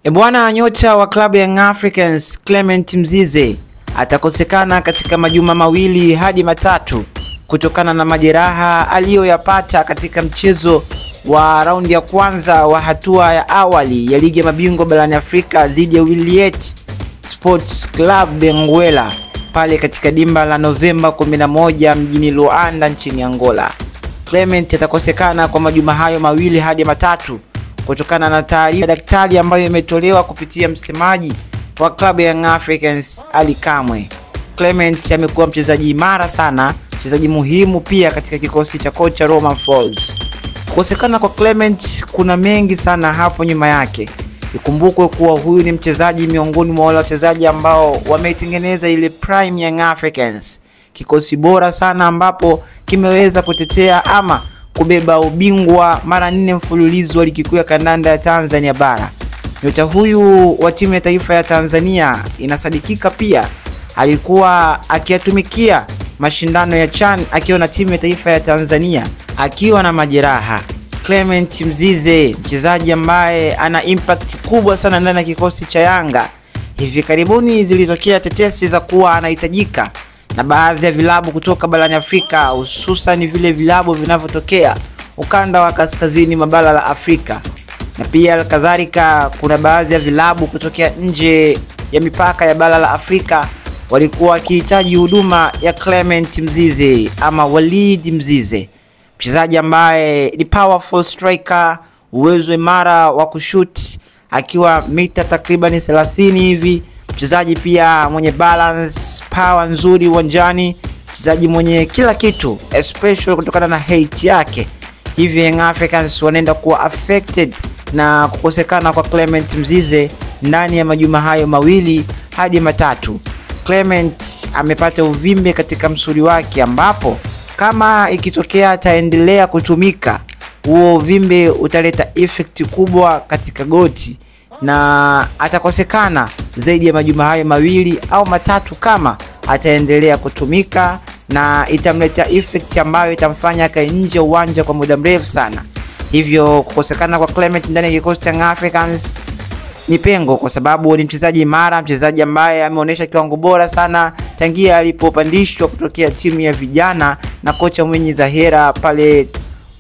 Bwana nyota wa klabu ya Young Africans Clement Mzize atakosekana katika majuma mawili hadi matatu kutokana na majeraha aliyoyapata katika mchezo wa raundi ya kwanza wa hatua ya awali ya ligi ya mabingwa barani Afrika dhidi ya Wiliete Sports Club Benguela pale katika dimba la Novemba 11 mjini Luanda nchini Angola. Clement atakosekana kwa majuma hayo mawili hadi matatu kutokana na taarifa ya daktari ambayo imetolewa kupitia msemaji wa klabu ya Young Africans Ali Kamwe. Clement amekuwa mchezaji imara sana, mchezaji muhimu pia katika kikosi cha kocha Romain Folz. Kukosekana kwa Clement kuna mengi sana hapo nyuma yake. Ikumbukwe kuwa huyu ni mchezaji miongoni mwa wale wachezaji ambao wameitengeneza ile prime Young Africans, kikosi bora sana ambapo kimeweza kutetea ama kubeba ubingwa mara 4 mfululizo wa ligi kuu ya kandanda ya Tanzania bara. Nyota huyu wa timu ya taifa ya Tanzania inasadikika pia alikuwa akiyatumikia mashindano ya CHAN akiwa na timu ya taifa ya Tanzania akiwa na majeraha. Clement Mzize, mchezaji ambaye ana impact kubwa sana ndani ya kikosi cha Yanga. Hivi karibuni zilitokea tetesi za kuwa anahitajika na baadhi ya vilabu kutoka barani Afrika, hususan vile vilabu vinavyotokea ukanda wa kaskazini mwa bara la Afrika. Na pia kadhalika kuna baadhi ya vilabu kutokea nje ya mipaka ya bara la Afrika walikuwa wakihitaji huduma ya Clement Mzize ama Walid Mzize, mchezaji ambaye ni powerful striker, uwezo imara wa kushoot akiwa mita takriban 30 hivi, mchezaji pia mwenye balance, power nzuri uwanjani, mchezaji mwenye kila kitu, especially kutokana na height yake. Hivi Young Africans wanaenda kuwa affected na kukosekana kwa Clement Mzize ndani ya majuma hayo mawili hadi matatu. Clement amepata uvimbe katika msuli wake ambapo kama ikitokea ataendelea kutumika, huo uvimbe utaleta effect kubwa katika goti na atakosekana zaidi ya majuma hayo mawili au matatu kama ataendelea kutumika, na itamleta effect ambayo itamfanya akae nje uwanja kwa muda mrefu sana. Hivyo kukosekana kwa Clement ndani ya kikosi cha Young Africans ni pengo, kwa sababu ni mchezaji imara, mchezaji ambaye ameonyesha kiwango bora sana tangia alipopandishwa kutokea timu ya vijana na kocha Mwinyi Zahera pale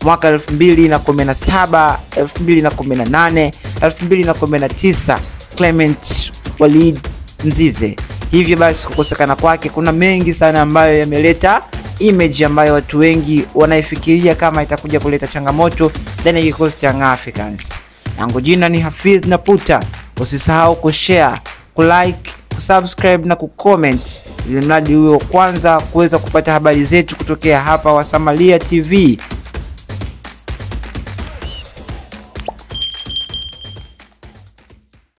mwaka 2017, 2018, 2019. Clement Walid Mzize. Hivyo basi kukosekana kwake kuna mengi sana ambayo yameleta image ambayo watu wengi wanaifikiria kama itakuja kuleta changamoto ndani ya kikosi cha Young Africans. Yangu jina ni Hafidh Naputa. Usisahau kushare, kulike, kusubscribe na kucomment ili mradi uwe wa kwanza kuweza kupata habari zetu kutokea hapa Wasamalia TV.